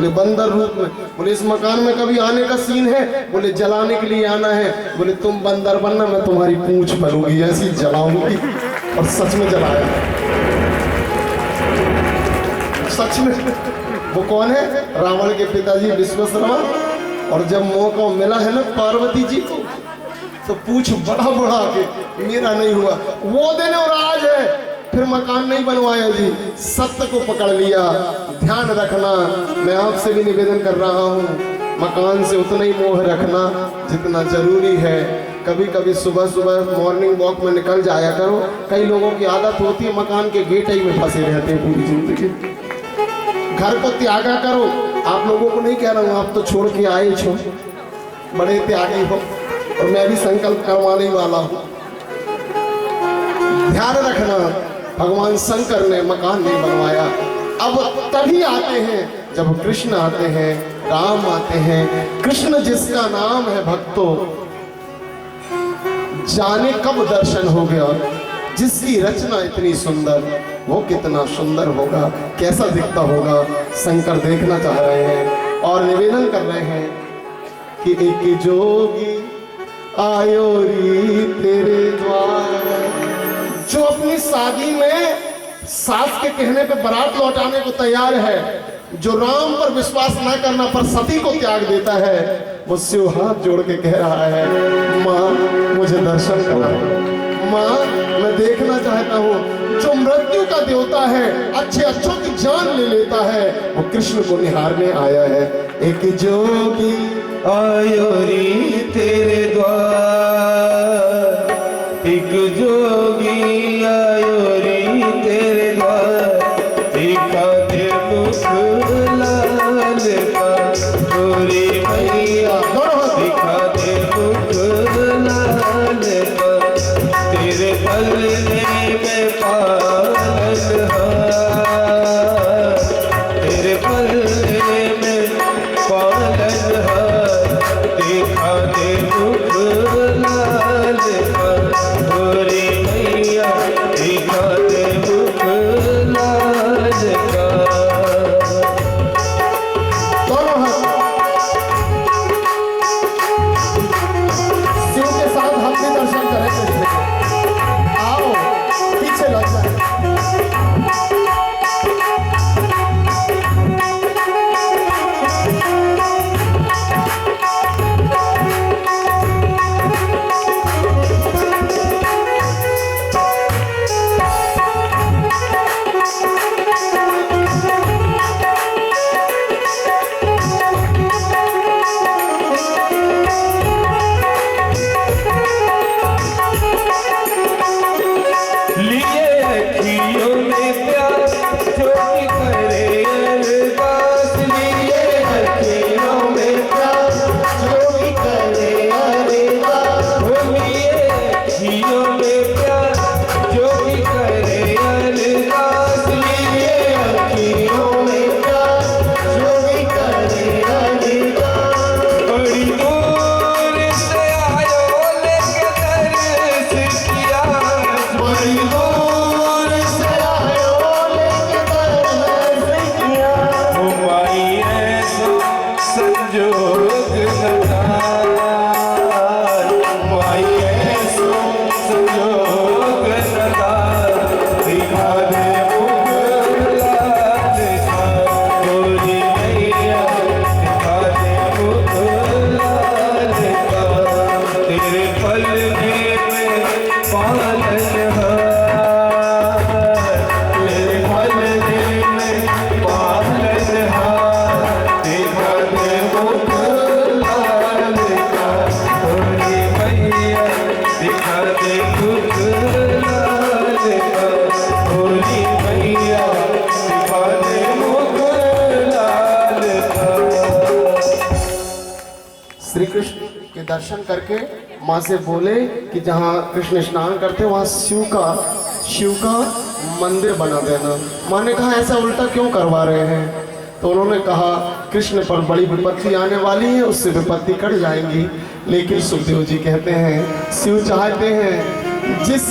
बोले बंदर रूप में। बोले इस मकान में कभी आने का सीन है? बोले जलाने के लिए आना है। बोले तुम बंदर बनना, मैं तुम्हारी पूंछ भरूंगी, ऐसी जलाऊंगी। और सच में जलाया, सच में। वो कौन है? रावण के पिताजी विश्वकर्मा। और जब मौका मिला है ना पार्वती जी को, तो पूछ बढ़ा बढ़ा के, मेरा नहीं हुआ। वो दिन और आज है। फिर मकान नहीं बनवाया जी, सत्य को पकड़ लिया। ध्यान रखना, मैं आपसे भी निवेदन कर रहा हूँ, मकान से उतना ही मोह रखना जितना जरूरी है। कभी कभी सुबह सुबह मॉर्निंग वॉक में निकल जाया करो। कई लोगों की आदत होती है मकान के गेट ही में फंसे रहते हैं पूरी जिंदगी। घर को त्यागा करो। आप लोगों को नहीं कह रहा हूँ, आप तो छोड़ के आए छो, बड़े त्यागी हो, और मैं भी संकल्प करवाने वाला हूँ। ध्यान रखना, भगवान शंकर ने मकान नहीं बनवाया। अब तभी आते हैं जब कृष्ण आते हैं, राम आते हैं। कृष्ण जिसका नाम है भक्तों, जाने कब दर्शन हो गया। जिसकी रचना इतनी सुंदर, वो कितना सुंदर होगा, कैसा दिखता होगा, शंकर देखना चाह रहे हैं और निवेदन कर रहे हैं कि एक जोगी आयो री तेरे द्वार। जो अपनी शादी में सास के कहने पे बारात लौटाने को तैयार है, जो राम पर विश्वास न करना पर सती को त्याग देता है, वो शिव हाथ जोड़ के कह रहा है, माँ मुझे दर्शन कराओ, माँ मैं देखना चाहता हूँ। जो मृत्यु का देवता है, अच्छे अच्छों की जान ले लेता है, वो कृष्ण को निहारने आया है। एक जोगी आयो री तेरे द्वार, एक जोगी आयो री तेरे द्वार। देखा दे मुख लाल का गोरी मैया, देखा दे मुख लाल का। तेरे पलने में पालनहार, तेरे पलने में पालनहार। देखा दे मुख लाल का गोरी मैया, देखा दे मुख लाल का। शिव के साथ हम भी दर्शन करेंगे। आओ पीछे लग जाए। श्री कृष्ण के दर्शन करके माँ से बोले कि जहाँ कृष्ण स्नान करते वहाँ शिव का मंदिर बना देना। माँ ने कहा ऐसा उल्टा क्यों करवा रहे हैं? तो उन्होंने कहा कृष्ण पर बड़ी विपत्ति आने वाली है, उससे विपत्ति कट जाएंगी। लेकिन सुखदेव जी कहते हैं शिव चाहते हैं जिस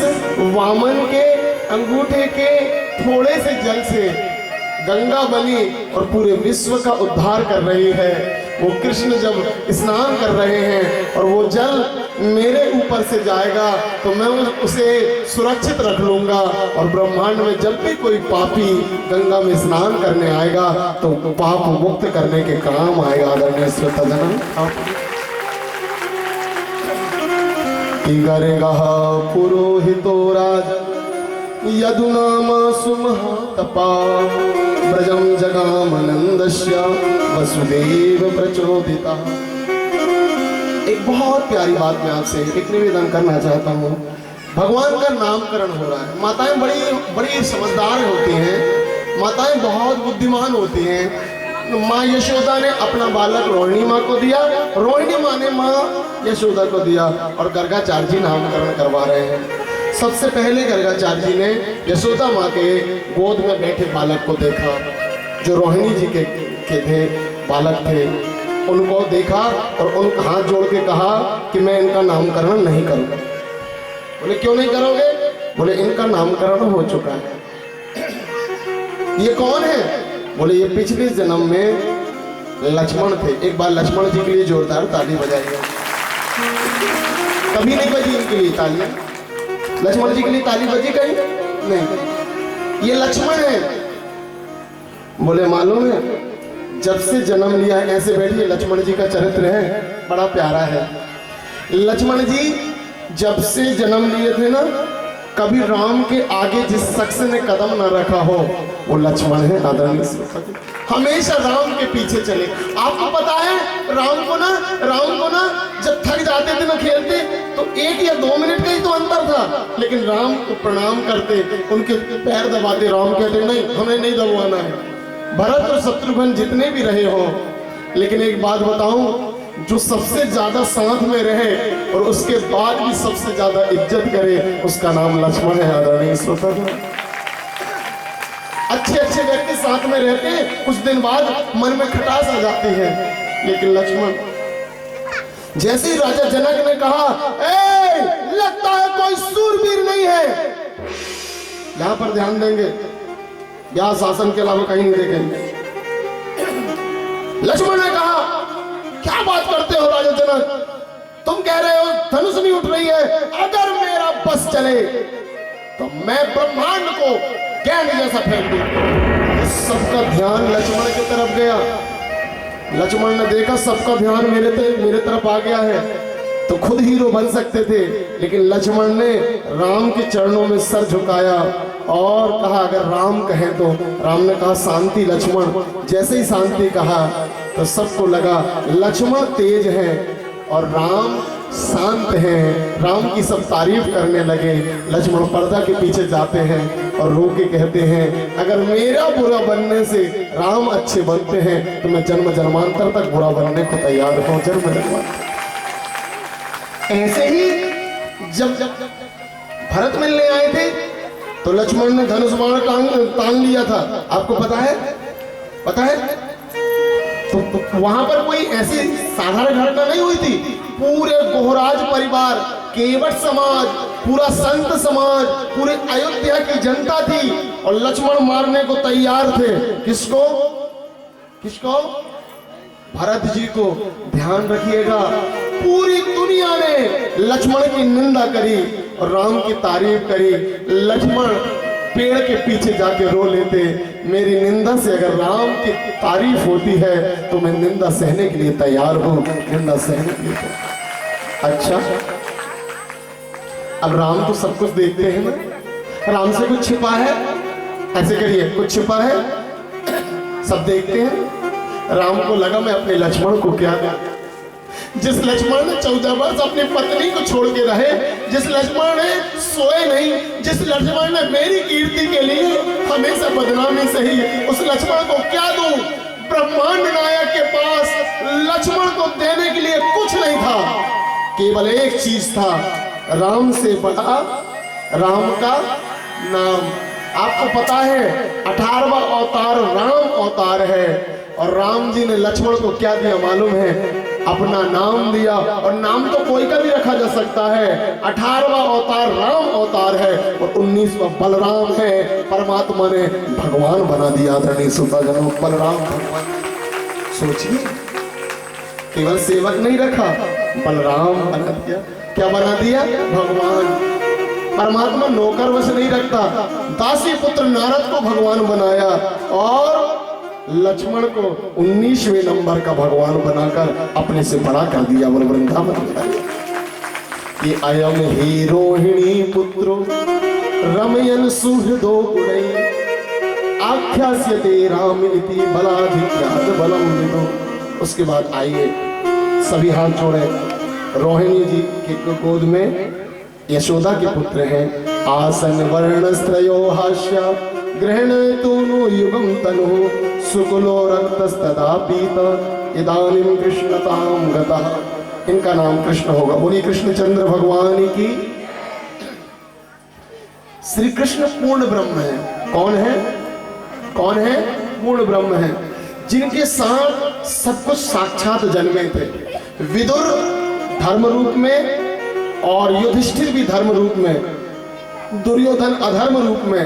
वामन के अंगूठे के थोड़े से जल से गंगा बनी और पूरे विश्व का उद्धार कर रही है। वो कृष्ण जब स्नान कर रहे हैं और वो जल मेरे ऊपर से जाएगा तो मैं उसे सुरक्षित रख लूंगा, और ब्रह्मांड में जब भी कोई पापी गंगा में स्नान करने आएगा तो पाप मुक्त करने के काम आएगा। आदरणीय श्रोताजन, कि करेगा पुरोहितो राज यदुनामा सुमहातपा ब्रजम जगामनंदस्य वसुदेव प्रचोदिता। एक बहुत प्यारी बात मैं आपसे एक निवेदन करना चाहता हूँ। भगवान का नामकरण हो रहा है। माताएं बड़ी बड़ी समझदार होती हैं, माताएं बहुत बुद्धिमान होती हैं। माँ यशोदा ने अपना बालक रोहिणी माँ को दिया, रोहिणी माँ ने माँ यशोदा को दिया, और गर्गाचार्य जी नामकरण करवा रहे हैं। सबसे पहले गर्गाचार्य जी ने यशोदा माँ के गोद में बैठे बालक को देखा, जो रोहिणी जी के थे, बालक थे। उनको देखा और उनका हाथ जोड़ के कहा कि मैं इनका नामकरण नहीं करूँगा। बोले क्यों नहीं करोगे? बोले इनका नामकरण हो चुका है। ये कौन है? बोले ये पिछले जन्म में लक्ष्मण थे। एक बार लक्ष्मण जी के लिए जोरदार ताली बजाइए। कभी नहीं बजी इनके लिए तालियां? लक्ष्मण जी के लिए ताली बजी कहीं नहीं? ये लक्ष्मण है। बोले मालूम है, जब से जन्म लिया है, ऐसे बैठिए, लक्ष्मण जी का चरित्र है, बड़ा प्यारा है। लक्ष्मण जी जब से जन्म लिए थे ना, कभी राम के आगे जिस शख्स ने कदम न रखा हो वो लक्ष्मण है। आदरणीय, हमेशा राम के पीछे चले। आपको पता है राम को ना जब थक जाते थे ना खेलते तो 1 या 2 मिनट का ही तो अंतर था, लेकिन राम को प्रणाम करते, उनके पैर दबाते। राम कहते नहीं, हमें नहीं दबाना है। भरत और शत्रुघ्न जितने भी रहे हो, लेकिन एक बात बताऊं, जो सबसे ज्यादा साथ में रहे और उसके बाद भी सबसे ज्यादा इज्जत करे, उसका नाम लक्ष्मण है। आदरणीय श्रोता, अच्छे व्यक्ति साथ में रहते हैं, कुछ दिन बाद मन में खटास आ जाती है, लेकिन लक्ष्मण, जैसे ही राजा जनक ने कहा, ए, लगता है कोई सूरवीर नहीं है, यहां पर ध्यान देंगे, यहां शासन के अलावा कहीं नहीं देखेंगे। लक्ष्मण ने कहा, क्या बात करते हो राजा जनक, तुम कह रहे हो धनुष नहीं उठ रही है, अगर मेरा बस चले तो मैं ब्रह्मांड को गेंद जैसा फेंक दूं। सबका ध्यान लक्ष्मण की तरफ गया। लक्ष्मण ने देखा सबका ध्यान मेरे तरफ आ गया है, तो खुद हीरो बन सकते थे, लेकिन लक्ष्मण ने राम के चरणों में सर झुकाया और कहा अगर राम कहें तो। राम ने कहा शांति लक्ष्मण। जैसे ही शांति कहा तो सबको लगा लक्ष्मण तेज है और राम शांत हैं। राम की सब तारीफ करने लगे। लक्ष्मण पर्दा के पीछे जाते हैं और रो के कहते हैं अगर मेरा बुरा बनने से राम अच्छे बनते हैं तो मैं जन्म जन्मांतर तक बुरा बनने को तैयार हूँ। जन्म जन्मांतर। ऐसे ही जब भरत मिलने आए थे तो लक्ष्मण ने धनुष बाण तान लिया था। आपको पता है तो वहां पर कोई ऐसी साधारण घटना नहीं हुई थी। पूरे गोहराज परिवार, केवट समाज, पूरा संत समाज, पूरे अयोध्या की जनता थी और लक्ष्मण मारने को तैयार थे। किसको? भरत जी को। ध्यान रखिएगा, पूरी दुनिया ने लक्ष्मण की निंदा करी और राम की तारीफ करी। लक्ष्मण पेड़ के पीछे जाके रो लेते, मेरी निंदा से अगर राम की तारीफ होती है तो मैं निंदा सहने के लिए तैयार हूं, निंदा सहने के लिए। अच्छा, अब राम तो सब कुछ देखते हैं ना, राम से कुछ छिपा है? ऐसे करिए, कुछ छिपा है? सब देखते हैं। राम को लगा मैं अपने लक्ष्मण को क्या दूं। जिस लक्ष्मण ने 14 वर्ष अपनी पत्नी को छोड़ के रहे, जिस लक्ष्मण ने सोए नहीं, जिस लक्ष्मण ने मेरी कीर्ति के लिए हमेशा बदनामी सही, उस लक्ष्मण को क्या दूं? ब्रह्मांड नायक के पास लक्ष्मण को देने के लिए कुछ नहीं था, केवल एक चीज था, राम से बड़ा राम का नाम। आपको पता है 18वां अवतार राम अवतार है और राम जी ने लक्ष्मण को क्या दिया मालूम है? अपना नाम दिया। और नाम तो कोई का भी रखा जा सकता है। 18वां अवतार राम अवतार है और 19वां बलराम है। परमात्मा ने भगवान बना दिया आदरणीय श्रोताजनों, बलराम भगवान। सोचिए, केवल सेवक नहीं रखा, बलराम बना दिया। क्या बना दिया? भगवान। परमात्मा नौकर वश नहीं रखता, दासी पुत्र नारद को भगवान बनाया और लक्ष्मण को 19वें नंबर का भगवान बनाकर अपने से बड़ा कर दिया, बोल वृंदावन बनाया। ये अयम ही रोहिणी पुत्रो रमयन सुहृदो गुणै आख्यास्यते राम इति बलाधिक्यात् बलम विदो। उसके बाद आइए, सभी हाथ जोड़े। रोहिणी जी की गोद में यशोदा के पुत्र हैं। आसन वर्णस्त्रयो हास्या ग्रहण तूनु युगम तनु सुकुलो रक्तस्तदा पीत इदानीं कृष्णतां गतः। इनका नाम कृष्ण होगा। बोलिए कृष्णचंद्र भगवान की। श्री कृष्ण पूर्ण ब्रह्म है। कौन है? कौन है? पूर्ण ब्रह्म है, जिनके साथ सब कुछ साक्षात जन्मे थे। विदुर धर्म रूप में और युधिष्ठिर भी धर्म रूप में, दुर्योधन अधर्म रूप में,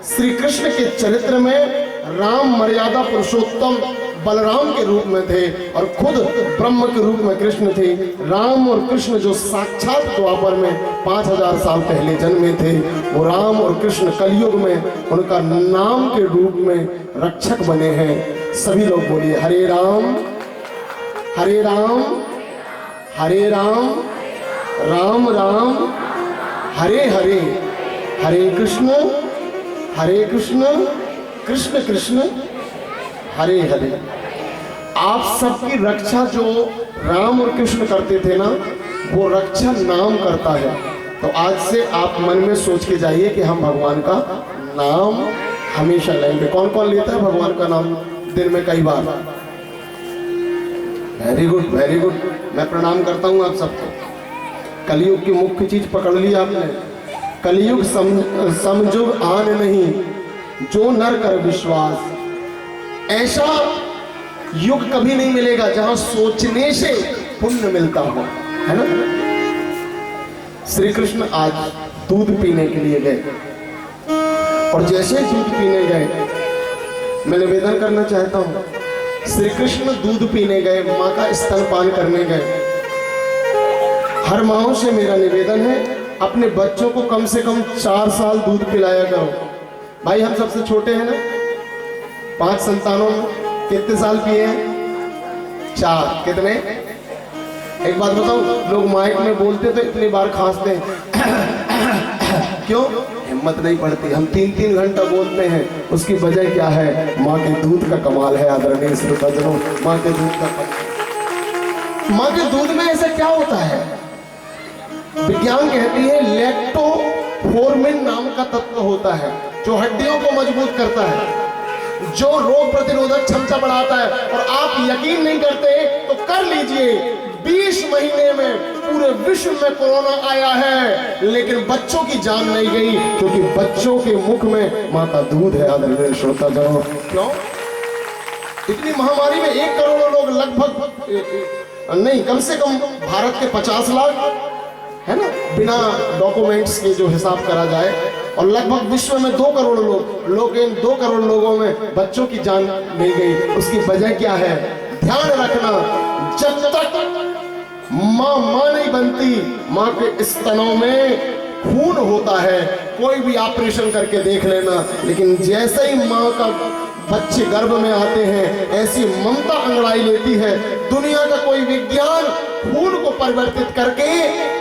श्री कृष्ण के चरित्र में राम मर्यादा पुरुषोत्तम बलराम के रूप में थे और खुद ब्रह्म के रूप में कृष्ण थे। राम और कृष्ण जो साक्षात द्वापर में 5000 साल पहले जन्मे थे, वो राम और कृष्ण कलयुग में उनका नाम के रूप में रक्षक बने हैं। सभी लोग बोलिए हरे राम हरे राम हरे राम राम राम हरे हरे, हरे कृष्ण कृष्ण कृष्ण हरे हरे। आप सबकी रक्षा जो राम और कृष्ण करते थे ना, वो रक्षा नाम करता है। तो आज से आप मन में सोच के जाइए कि हम भगवान का नाम हमेशा लेंगे। कौन कौन लेता है भगवान का नाम दिन में कई बार? वेरी गुड वेरी गुड, मैं प्रणाम करता हूँ आप सबको। कलयुग की मुख्य चीज पकड़ ली आपने। कलयुग समझुग आन नहीं, जो नर कर विश्वास। ऐसा युग कभी नहीं मिलेगा जहां सोचने से पुण्य मिलता हो, है ना। श्री कृष्ण आज दूध पीने के लिए गए और जैसे दूध पीने गए, मैं निवेदन करना चाहता हूं, श्री कृष्ण दूध पीने गए, मां का स्तनपान करने गए। हर माओ से मेरा निवेदन है, अपने बच्चों को कम से कम 4 साल दूध पिलाया करो। भाई हम सबसे छोटे हैं ना, 5 संतानों में कितने साल पिए हैं? 4। कितने? एक बात बताऊं, लोग माइक में बोलते तो इतनी बार खांसते हैं क्यों? हिम्मत नहीं पड़ती। हम 3-3 घंटा बोलते हैं, उसकी वजह क्या है? माँ के दूध का कमाल है आदरणीय श्रोताजनों। माँ के दूध का माँ के दूध में ऐसा क्या होता है? विज्ञान कहती है लैक्टोफोर्मिन नाम का तत्व होता है जो हड्डियों को मजबूत करता है, जो रोग प्रतिरोधक क्षमता बढ़ाता है। और आप यकीन नहीं करते तो कर लीजिए, 20 महीने में पूरे विश्व में कोरोना आया है, लेकिन बच्चों की जान नहीं गई, क्योंकि बच्चों के मुख में मां का दूध है आदरणीय श्रोताजनों। क्यों? इतनी महामारी में 1 करोड़ लोग, लगभग नहीं, कम से कम भारत के 50 लाख है ना, बिना डॉक्यूमेंट्स के जो हिसाब करा जाए, और लगभग विश्व में 2 करोड़ लोग इन 2 करोड़ लोगों में बच्चों की जान नहीं गई। उसकी वजह क्या है? ध्यान रखना, जब तक माँ नहीं बनती, माँ के स्तनों में खून होता है, कोई भी ऑपरेशन करके देख लेना, लेकिन जैसे ही माँ का बच्चे गर्भ में आते हैं, ऐसी ममता अंगड़ाई लेती है। दुनिया का कोई विज्ञान खून को परिवर्तित करके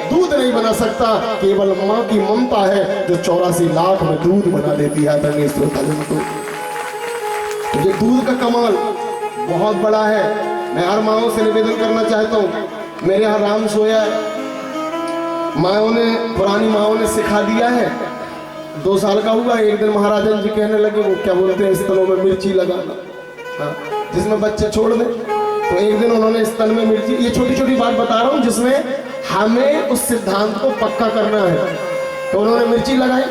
दूध नहीं बना सकता, केवल माँ की ममता है जो 84 लाख में दूध बना देती है आदरणीय श्रोताजनों। ये दूध का कमाल बहुत बड़ा है। मैं हर माओ से निवेदन करना चाहता हूँ, मेरे यहाँ राम सोया है, माओ ने, पुरानी माओ ने सिखा दिया है। 2 साल का हुआ, एक दिन महाराजन जी कहने लगे, वो क्या बोलते हैं, स्तनों में मिर्ची लगाना, हाँ, जिसमें बच्चे छोड़ दें। तो एक दिन उन्होंने स्तन में मिर्ची, ये छोटी छोटी बात बता रहा हूँ जिसमें हमें उस सिद्धांत को पक्का करना है। तो उन्होंने मिर्ची लगाई।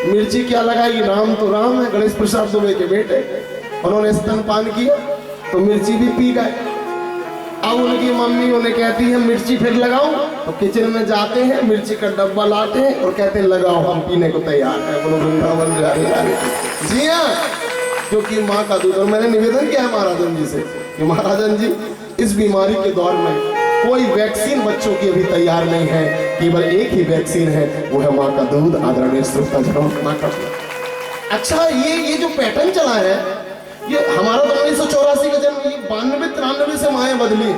मिर्ची क्या लगाई? राम तो राम है, गणेश प्रसाद दुबे के बेटे। उन्होंने स्तनपान किया तो मिर्ची भी पी गए। अब उनकी मम्मी उन्हें कहती है मिर्ची फिर लगाओ, तो किचन में जाते हैं, मिर्ची का डब्बा लाते हैं और कहते हैं लगाओ, हम पीने को तैयार है। बोलो वृंदावन बिहारी लाल की। जी हाँ, क्योंकि माँ का दूध। और मैंने निवेदन किया है महाराजन जी से कि महाराजन जी, इस बीमारी के दौर में कोई वैक्सीन बच्चों की अभी तैयार नहीं है, केवल एक ही वैक्सीन है, वो है माँ का दूध। आदरणीय श्रोताजनों, माँ का। अच्छा, ये जो पैटर्न चला है, ये हमारा तो 1984 का जन्म, ये 92-93 से माएँ बदली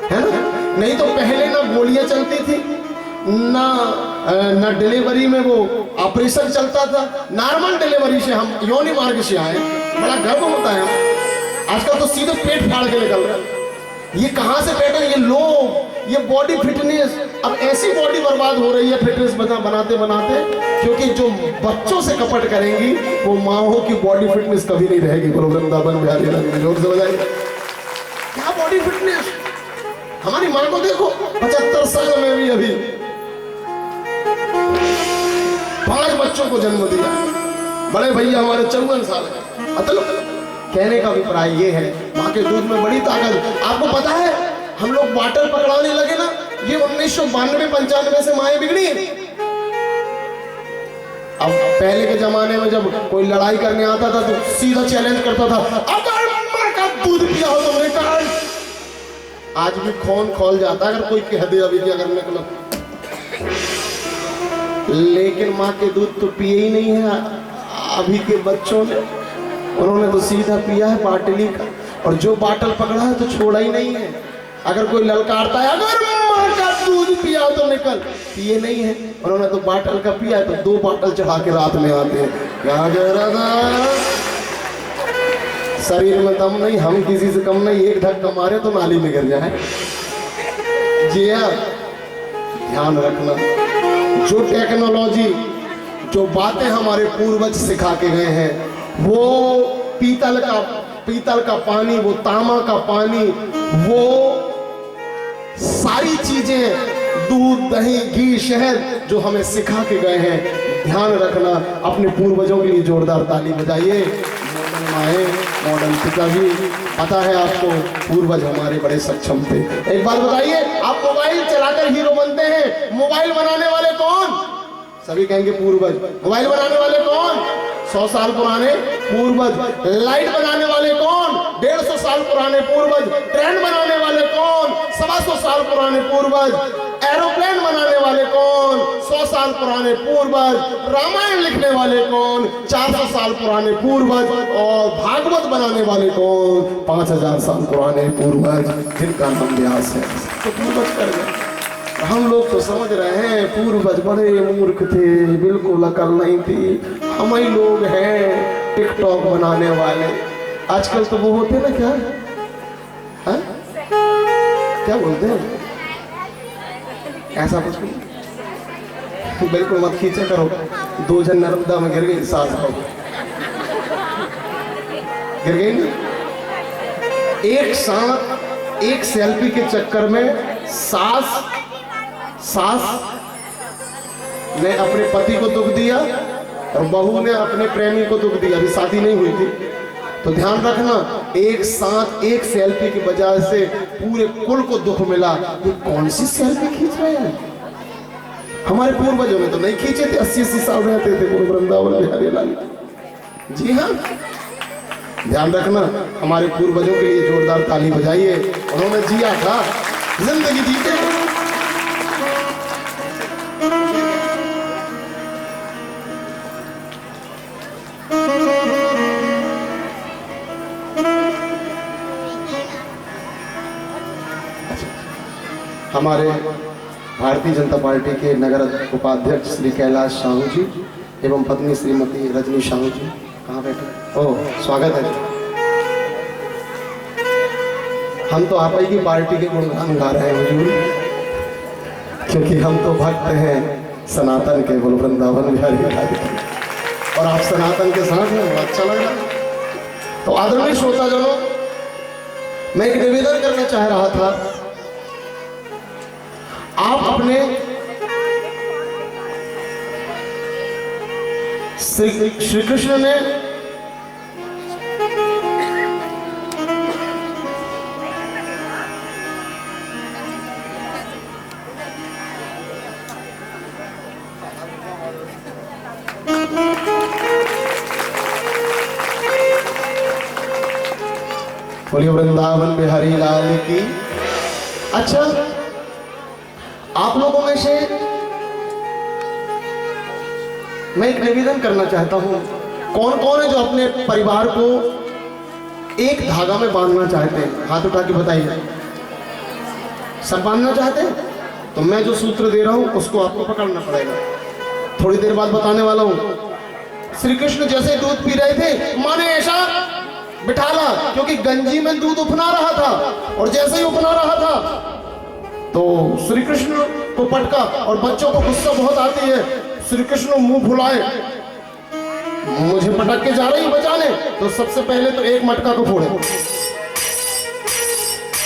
है ना। नहीं तो पहले ना गोलियां चलती थी, ना डिलीवरी में वो ऑपरेशन चलता था। नॉर्मल डिलीवरी से हम योनि मार्ग से आए, बड़ा गर्व होता है। आजकल तो सीधे पेट फाड़ के निकल रहा है। ये कहाँ से पैटर्न, ये लोग, ये बॉडी फिटनेस, अब ऐसी बॉडी बर्बाद हो रही है फिटनेस बनाते बनाते, क्योंकि जो बच्चों से कपट करेंगी वो माओं की बॉडी फिटनेस कभी नहीं रहेगी। बोलो वृंदावन बिहारी लाल की। जोर से बजाइए। क्या बॉडी फिटनेस, हमारी माँ को देखो, 75 साल में भी अभी 5 बच्चों को जन्म दिया। बड़े भैया हमारे 54 साल के। मतलब कहने का अभिप्राय ये है, माँ के दूध में बड़ी ताकत। आपको पता है, हम लोग बाटल पकड़ाने लगे ना, ये 1992-95 से माएँ बिगड़ी। अब पहले के जमाने में जब कोई लड़ाई करने आता था तो सीधा चैलेंज करता था, अगर माँ का दूध पिया हो तुमने कहा। आज भी खून खोल जाता अगर कोई कह दे अभी क्या करने को। लेकिन माँ के दूध तो पिए ही नहीं है अभी के बच्चों ने। उन्होंने तो सीधा पिया है बाटली का, और जो बाटल पकड़ा है तो छोड़ा ही नहीं है। अगर कोई ललकारता है, अगर माँ का दूध पिया तो निकल, पिए नहीं है। उन्होंने तो बाटल का पिया है, तो 2 बाटल चढ़ा के रात में आते हैं। क्या कह रहा था, शरीर में दम नहीं, हम किसी से कम नहीं, एक धक्का मारे तो नाली में गिर जाए। जी हाँ, ध्यान रखना, जो टेक्नोलॉजी, जो बातें हमारे पूर्वज सिखा के गए हैं, वो पीतल का पानी, वो तांबा का पानी, वो सारी चीजें, दूध, दही, घी, शहद जो हमें सिखा के गए हैं, ध्यान रखना। अपने पूर्वजों के लिए जोरदार ताली बजाइए। मॉडर्न माए, मॉडर्न पिताजी, पता है आपको पूर्वज हमारे बड़े सक्षम थे। एक बात बताइए, आप मोबाइल चलाकर हीरो बनते हैं, मोबाइल बनाने वाले कौन? सभी कहेंगे पूर्वज। मोबाइल बनाने वाले कौन? 100 साल पुराने पूर्वज। लाइट बनाने वाले कौन? 150 साल पुराने पूर्वज। ट्रेन बनाने वाले कौन? 125 साल पुराने पूर्वज। एरोप्लेन बनाने वाले कौन? 100 साल पुराने पूर्वज। रामायण लिखने वाले कौन? 400 साल पुराने पूर्वज। और भागवत बनाने वाले कौन? 5000 साल पुराने पूर्वज, जिनका नाम व्यास है। तो पूर्वज कर गए। हम लोग तो समझ रहे हैं पूर्वज बड़े मूर्ख थे, बिल्कुल अकल नहीं थी। हम ही लोग हैं टिकटॉक बनाने वाले। आजकल तो वो होते ना, क्या है? क्या बोलते हैं, ऐसा कुछ नहीं। बिल्कुल मत खींचा करो, 2 जन नर्मदा में गिर गई, सास हो गिर गई ना। एक साथ एक सेल्फी के चक्कर में सास ने अपने पति को दुख दिया और बहू ने अपने प्रेमी को दुख दिया। अभी शादी नहीं हुई थी, तो ध्यान रखना, एक साथ एक सेल्फी की वजह से पूरे कुल को दुख मिला। ये कौन सी सेल्फी खींच रहे हैं? हमारे पूर्वजों ने तो नहीं खींचे थे, 80-80 साल रहते थे पूरे वृंदावन बिहारी लाल। जी हाँ, ध्यान रखना, हमारे पूर्वजों के लिए जोरदार ताली बजाइए। उन्होंने जिया था, जिंदगी जीते। हमारे भारतीय जनता पार्टी के नगर उपाध्यक्ष श्री कैलाश साहू जी एवं पत्नी श्रीमती रजनी साहू जी, कहाँ बैठे? ओह, स्वागत है। हम तो आप ही की पार्टी के गुणगान गा रहे हैं हुजूर, क्योंकि हम तो भक्त हैं सनातन के, बोल वृंदावन बिहारी लाल की। और आप सनातन के साथ में, अच्छा लग रहा। तो आदरणीय श्रोताजनों, मैं एक निवेदन करना चाह रहा था। आप अपने श्री कृष्ण ने बोलिए वृंदावन बिहारी लाल की। अच्छा, आप लोगों में से मैं एक निवेदन करना चाहता हूं, कौन कौन है जो अपने परिवार को एक धागा में बांधना चाहते हैं? हाथ उठा के बताइए। सब बांधना चाहते हैं? तो मैं जो सूत्र दे रहा हूं उसको आपको पकड़ना पड़ेगा। थोड़ी देर बाद बताने वाला हूं। श्री कृष्ण जैसे दूध पी रहे थे, माँ ने ऐसा बिठाला, क्योंकि गंजी में दूध उफना रहा था, और जैसे ही उफना रहा था तो श्री कृष्ण को पटका, और बच्चों को गुस्सा बहुत आती है। श्री कृष्ण मुंह फुलाए, मुझे पटक के जा रही बचाने, तो सबसे पहले तो एक मटका को फोड़े,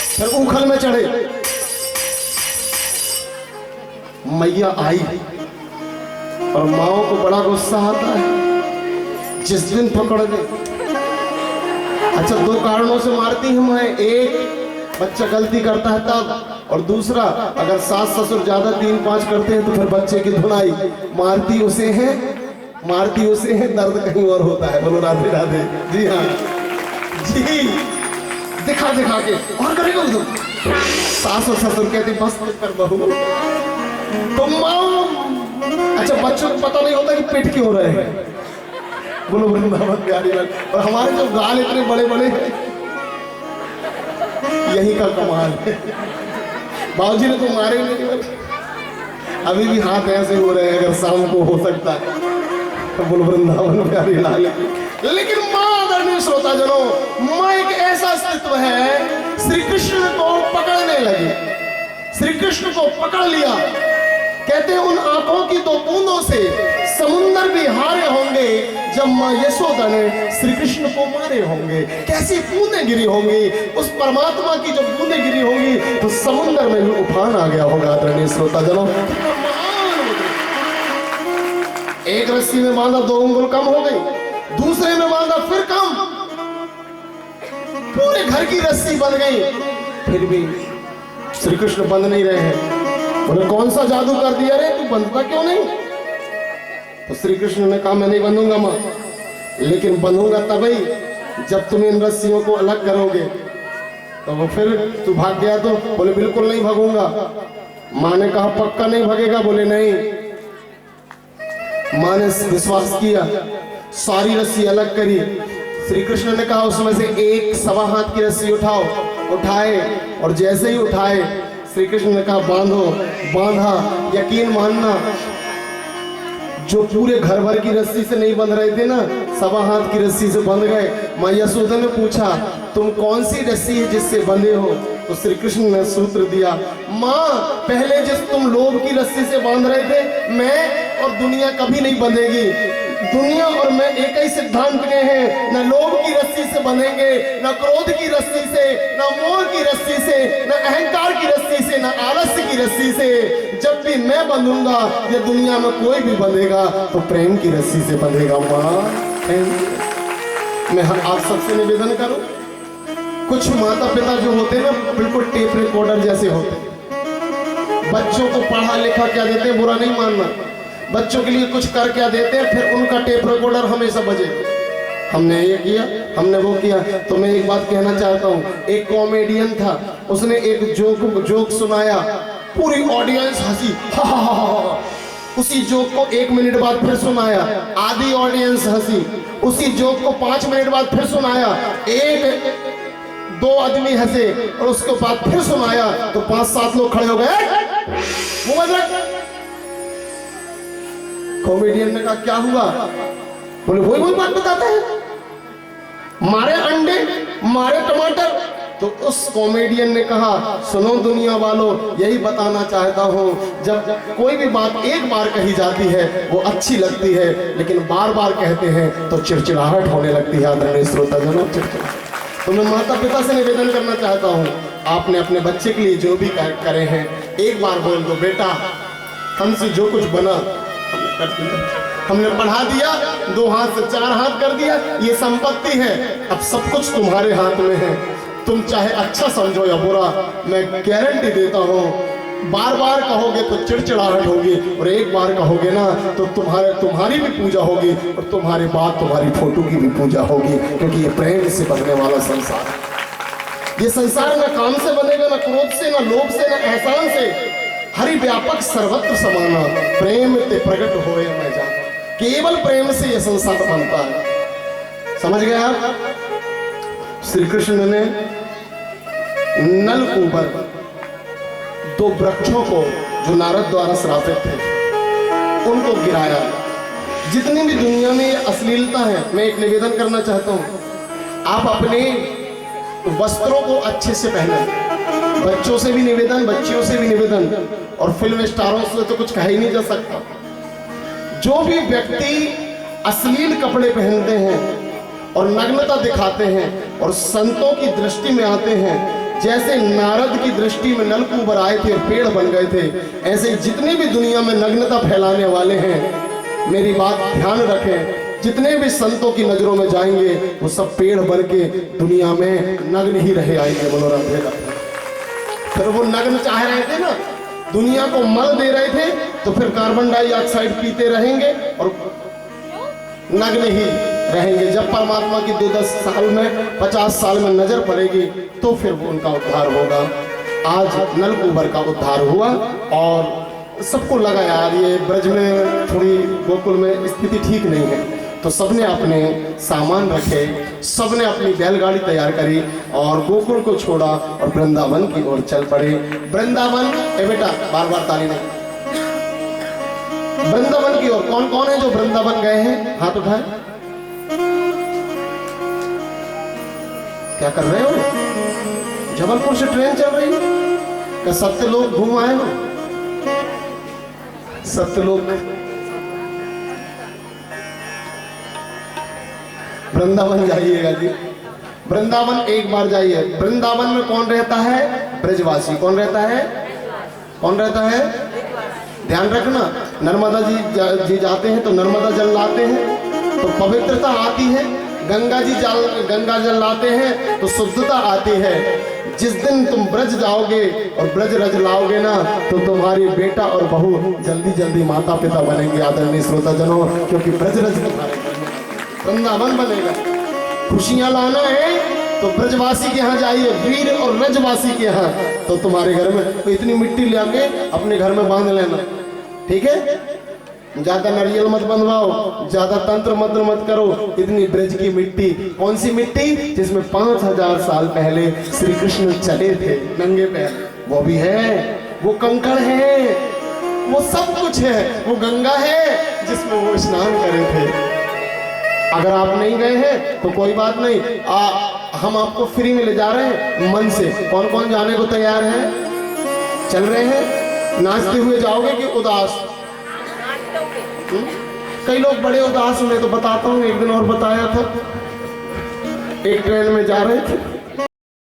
फिर उखल में चढ़े। मैया आई, और माओ को बड़ा गुस्सा आता है जिस दिन पकड़ ले। अच्छा, दो कारणों से मारती हैं मैं, एक बच्चा गलती करता है तब, और दूसरा अगर सास ससुर ज्यादा 3-5 करते हैं तो फिर बच्चे की धुनाई। मारती उसे है दर्द कहीं और होता है। बोलो राधे राधे। जी हाँ जी, दिखा दिखा के और करेगा उधर। सास और ससुर कहते बस कर बहू। तो माँ, अच्छा बच्चों को पता नहीं होता कि पेट क्यों रहे हैं। बोलो वृंदावन प्यारी लाल। और हमारे जो गाल इतने बड़े बड़े हैं, यही का कमाल है। बाबूजी ने तो मारे नहीं, अभी भी हाथ ऐसे हो रहे हैं, अगर शाम को हो सकता है। तो बोलो वृंदावन प्यारी लाल। लेकिन माँ, आदरणीय श्रोता जनों, माँ एक ऐसा अस्तित्व है, श्री कृष्ण को पकड़ने लगी, श्री कृष्ण को पकड़ लिया। कहते हैं उन आंखों की 2 बूंदों से समुंदर भी हारे होंगे जब मां यशोदा ने श्री कृष्ण को मारे होंगे। कैसी बूंदें गिरी होंगी, उस परमात्मा की जब बूंदें गिरी होंगी तो समुंदर में भी उफान आ गया होगा। आदरणीय श्रोता जनों, एक रस्सी में बांधा 2 उंगल कम हो गई, दूसरे में बांधा फिर कम, पूरे घर की रस्सी बंध गई, फिर भी श्री कृष्ण बंध नहीं रहे हैं। बोले कौन सा जादू कर दिया रे, तू बंधता क्यों नहीं? तो श्री कृष्ण ने कहा मैं नहीं बंधूंगा माँ, लेकिन बंधूंगा तभी जब तुम इन रस्सियों को अलग करोगे। तो वो फिर तू भाग गया? तो बोले बिल्कुल नहीं भागूंगा। माँ ने कहा पक्का नहीं भागेगा? बोले नहीं। माँ ने विश्वास किया, सारी रस्सी अलग करी। श्री कृष्ण ने कहा उसमें से 1 सवा हाथ की रस्सी उठाओ। उठाए, और जैसे ही उठाए श्री कृष्ण ने कहा बांधो। बांधा। यकीन मानना, जो पूरे घर भर की रस्सी से नहीं बंध रहे थे ना, सवा हाथ की रस्सी से बंध गए। माँ यशोदा ने पूछा तुम कौन सी रस्सी है जिससे बंधे हो? तो श्री कृष्ण ने सूत्र दिया, माँ पहले जिस तुम लोभ की रस्सी से बांध रहे थे, मैं और दुनिया कभी नहीं बंधेगी। दुनिया और मैं एक ही सिद्धांत के हैं, न लोभ की रस्सी से बंधेंगे, न क्रोध की रस्सी से, न मोह की रस्सी से, न अहंकार की रस्सी से, न आलस्य की रस्सी से। जब भी मैं बंधूंगा या दुनिया में कोई भी बंधेगा तो प्रेम की रस्सी से बंधेगा। माँ, मैं आप सबसे निवेदन करूं, कुछ माता पिता जो होते हैं ना, बिल्कुल टेप रिकॉर्डर जैसे होते हैं। बच्चों को पढ़ा लिखा क्या देते हैं, बुरा नहीं मानना, बच्चों के लिए कुछ कर क्या देते हैं, फिर उनका टेप रिकॉर्डर हमेशा बजे। हमने ये किया, हमने वो किया। तो मैं एक बात कहना चाहता हूँ, एक कॉमेडियन था, उसने एक जोक सुनाया, पूरी ऑडियंस हंसी, हा हा हा हा। उसी जोक को 1 मिनट बाद फिर सुनाया, आधी ऑडियंस हंसी। उसी जोक को 5 मिनट बाद फिर सुनाया, 1-2 आदमी हंसे, और उसके बाद फिर सुनाया तो 5-7 लोग खड़े हो गए। कॉमेडियन ने कहा क्या हुआ? बोले वही बात बताते हैं, मारे अंडे, मारे टमाटर। तो उस कॉमेडियन ने कहा सुनो दुनिया वालों, यही बताना चाहता हूँ, जब कोई भी बात एक बार कही जाती है वो अच्छी लगती है, लेकिन बार बार कहते हैं तो चिड़चिड़ाहट होने लगती है। आदरणीय श्रोता जनों, तो मैं माता पिता से निवेदन करना चाहता हूँ, आपने अपने बच्चे के लिए जो भी करे हैं, एक बार बोल दो बेटा हमसे जो कुछ बना हमने कर दिया, हमने पढ़ा दिया, 2 हाथ से 4 हाथ कर दिया, ये संपत्ति है, अब सब कुछ तुम्हारे हाथ में है। तुम चाहे अच्छा समझो या बुरा, मैं गारंटी देता हूँ, बार बार कहोगे तो चिड़चिड़ाहट होगी, और एक बार कहोगे ना तो तुम्हारी भी पूजा होगी, और तुम्हारे बाद तुम्हारी फोटो की भी पूजा होगी, क्योंकि ये प्रेम से बनने वाला संसार है। ये संसार न काम से बनेगा, न क्रोध से, न लोभ से, न एहसान से। हरि व्यापक सर्वत्र समाना, प्रेम ते प्रकट होए मैं जाना। केवल प्रेम से यह संसार बनता है। समझ गए आप? श्री कृष्ण ने नल ऊपर दो वृक्षों को जो नारद द्वारा श्रापित थे उनको गिराया। जितनी भी दुनिया में अश्लीलता है, मैं एक निवेदन करना चाहता हूँ, आप अपने वस्त्रों को अच्छे से पहने। बच्चों से भी निवेदन, बच्चियों से भी निवेदन, और फिल्म स्टारों से तो कुछ कहा ही नहीं जा सकता। जो भी व्यक्ति अश्लील कपड़े पहनते हैं और नग्नता दिखाते हैं और संतों की दृष्टि में आते हैं, जैसे नारद की दृष्टि में नलकूबर आए थे, पेड़ बन गए थे, ऐसे जितने भी दुनिया में नग्नता फैलाने वाले हैं, मेरी बात ध्यान रखें, जितने भी संतों की नजरों में जाएंगे वो सब पेड़ बन के दुनिया में नग्न ही रहे आएंगे। बोलो राधे राधे। फिर वो नग्न चाह रहे थे ना, दुनिया को मल दे रहे थे, तो फिर कार्बन डाइऑक्साइड पीते रहेंगे और नग्न ही रहेंगे। जब परमात्मा की 2-10 साल में, 50 साल में नजर पड़ेगी तो फिर वो उनका उद्धार होगा। आज नलकूबर का उद्धार हुआ और सबको लगा यार ये ब्रज में थोड़ी गोकुल में स्थिति ठीक नहीं है, तो सबने अपने सामान रखे, सबने अपनी बैलगाड़ी तैयार करी और गोकुल को छोड़ा और वृंदावन की ओर चल पड़े। वृंदावन, ए बेटा बार बार ताली नहीं, वृंदावन की ओर। कौन कौन है जो वृंदावन गए हैं? हाथ उठाए। क्या कर रहे हो? जबलपुर से ट्रेन चल रही है, क्या सत्यलोक घूम आए हो? सत्यलोक, वृंदावन जाइएगा जी, वृंदावन एक बार जाइए। वृंदावन में कौन रहता है? ब्रजवासी। कौन रहता है? कौन रहता है? ध्यान रखना, नर्मदा जी जाते हैं तो नर्मदा जल लाते हैं तो पवित्रता आती है, गंगा जल लाते हैं तो शुद्धता आती है। जिस दिन तुम ब्रज जाओगे और ब्रज रज लाओगे ना, तो तुम्हारी बेटा और बहू जल्दी जल्दी माता पिता बनेंगे आदरणीय श्रोताजनों, क्योंकि ब्रज रज वृंदावन बनेगा। खुशियां लाना है तो ब्रजवासी के यहाँ जाइए, वीर और रजवासी के यहाँ, तो तुम्हारे घर में तो इतनी मिट्टी ले आके अपने घर में बांध लेना, ठीक है? ज्यादा नारियल मत बनवाओ, ज्यादा तंत्र मंत्र मत करो। इतनी ब्रज की मिट्टी, कौन सी मिट्टी? जिसमें 5000 साल पहले श्री कृष्ण चले थे नंगे पैर, वो भी है, वो कंकड़ है, वो सब कुछ है, वो गंगा है जिसमें वो स्नान करे थे। अगर आप नहीं गए हैं तो कोई बात नहीं, हम आपको फ्री में ले जा रहे हैं मन से। कौन कौन जाने को तैयार है? चल रहे हैं? नाचते हुए जाओगे कि उदास? कई लोग बड़े उदास हुए, तो बताता हूँ, एक दिन और बताया था, एक ट्रेन में जा रहे थे,